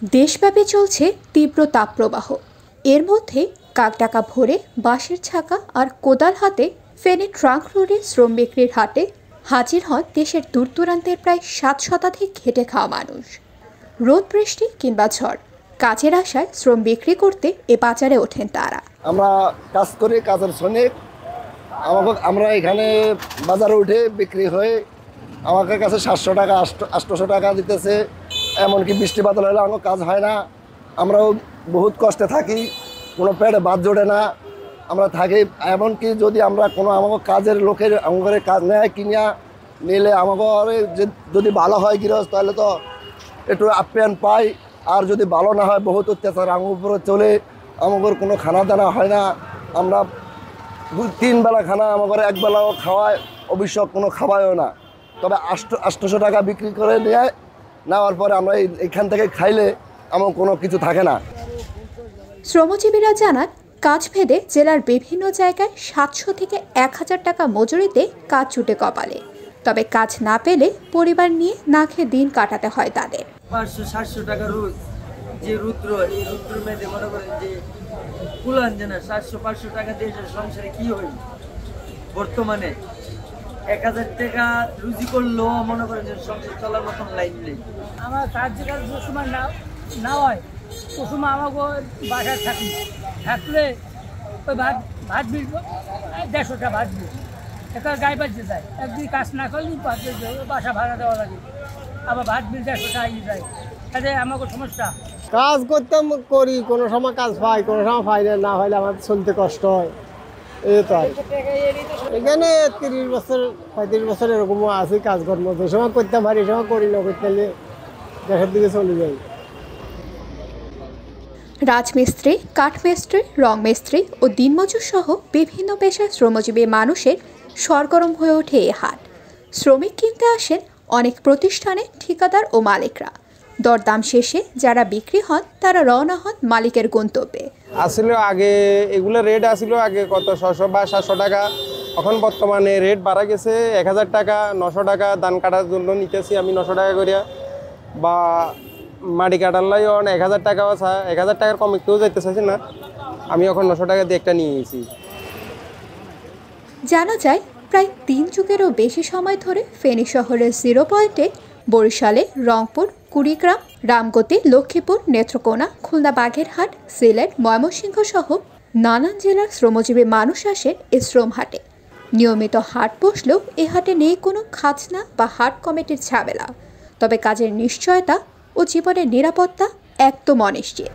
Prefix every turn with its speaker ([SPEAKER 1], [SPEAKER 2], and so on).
[SPEAKER 1] দেশব্যাপী চলছে তীব্র তাপপ্রবাহ। এর মধ্যে কাকডাকা ভোরে বাঁশের ছাকা আর কোদাল হাতে ফেনী ট্রাঙ্ক রোডে শ্রম বিক্রির হাটে হাজির হন দেশের দূর দূরান্তের প্রায় 7 শতাধিক খেটে খাওয়া মানুষ। রোদ বৃষ্টি কিংবা ঝড়, কাজের আশায় শ্রম বিক্রি করতে এ বাজারে ওঠেন তারা।
[SPEAKER 2] আমরা কাজ করি, কাজের শ্রমিক। আমরা এখানে বাজারে উঠে বিক্রি হয়ে আমাদের কাছে 700 টাকা 800 টাকা দিতেছে। এমনকি বৃষ্টি বাদল হলে আমার কাজ হয় না। আমরাও বহুত কষ্টে থাকি, কোনো পেটে বাদ জোড়ে না আমরা থাকি। এমনকি যদি আমরা কোনো আমাকে কাজের লোকের আমাদের কাজ নেয় কিনিয়া নিলে আমাকে যদি ভালো হয় গৃহস্থ তাহলে তো একটু আপ্যায়ন পাই, আর যদি ভালো না হয় বহুত অত্যাচার আমার উপরে চলে। আমাদের কোনো খানা দানা হয় না। আমরা 2-3 বেলা খানা আমাদের একবেলাও খাওয়ায়, অবশ্য কোনো খাওয়ায়ও না। তবে 800 টাকা বিক্রি করে নেওয়ার পরে আমরা এখান থেকে খাইলে আমার কোনো কিছু থাকে না।
[SPEAKER 1] শ্রমজীবীরা জানান, কাজ ভেদে জেলার বিভিন্ন জায়গায় 700 থেকে 1000 টাকা মজুরিতে কাজ ছুটে কপালে। তবে কাজ না পেলে পরিবার নিয়ে না খেয়ে দিন কাটাতে হয় তাদের।
[SPEAKER 3] 500-700 টাকা রোজ যে রুদ্র, এই রুদ্র মেয়েদের মনে করেন যে কুলান যে না 700-500 টাকা দিয়ে সংসারে কি হয়। বর্তমানে 1000 টাকা রুজি করলেও মনে করেন যে সংসার চলার মতন লাইন নেই।
[SPEAKER 4] আমার কাজ যে সময় না হয় ও সময় আমাকে বাসায় থাকলে ওই ভাত বিল 150টা ভাত বিল একটা গায়ে বাজতে যায়। একদিন কাজ না করলেই বাসা ভাড়া দেওয়া লাগে, আবার ভাত বিল 150টা যায়। তাহলে আমাকে সমস্যা।
[SPEAKER 5] কাজ করতাম করি, কোনো সময় কাজ পাই, কোনো সময় পাই না হলে আমার চলতে কষ্ট হয়। এই তো এখানে 30 বছর 35 বছর এরকমও আছি কাজকর্ম। যে সময় করতাম পারি, সময় করি না, করতে দেশের দিকে চলে যাই।
[SPEAKER 1] রাজমিস্ত্রি, কাঠমিস্ত্রি, রং মিস্ত্রি ও দিনমজুর সহ বিভিন্ন পেশার শ্রমজীবী মানুষের সরগরম হয়ে ওঠে এ হাট। শ্রমিক কিনতে আসেন অনেক প্রতিষ্ঠানে ঠিকাদার ও মালিকরা। দরদাম শেষে যারা বিক্রি হন তারা রওনা হন মালিকের গন্তব্যে।
[SPEAKER 6] আসলে আগে এগুলো রেট আসছিল আগে কত 600 বা 700 টাকা। এখন বর্তমানে রেট বাড়া গেছে 1000 টাকা 900 টাকা। ধান কাটার জন্য নিতেছি আমি 900 টাকা করিয়া, বা মাটি কাটার লাই 1000 টাকাও আছে। 1000 টাকার কম একটুও যাইতে চাইছি না, আমি এখন 900 টাকা দিয়ে একটা নিয়ে গেছি।
[SPEAKER 1] জানা যায়, প্রায় 3 যুগেরও বেশি সময় ধরে ফেনী শহরের 0 পয়েন্টে বরিশালে, রংপুর, কুড়িগ্রাম, রামগতি, লক্ষ্মীপুর, নেত্রকোনা, খুলনা, বাগেরহাট, সিলেট, ময়মনসিংহ সহ নানান জেলার শ্রমজীবী মানুষ আসেন এ শ্রম হাটে। নিয়মিত হাট বসলেও এ হাটে নেই কোনো খাজনা বা হাট কমিটির ঝামেলা। তবে কাজের নিশ্চয়তা ও জীবনের নিরাপত্তা একদম অনিশ্চিত।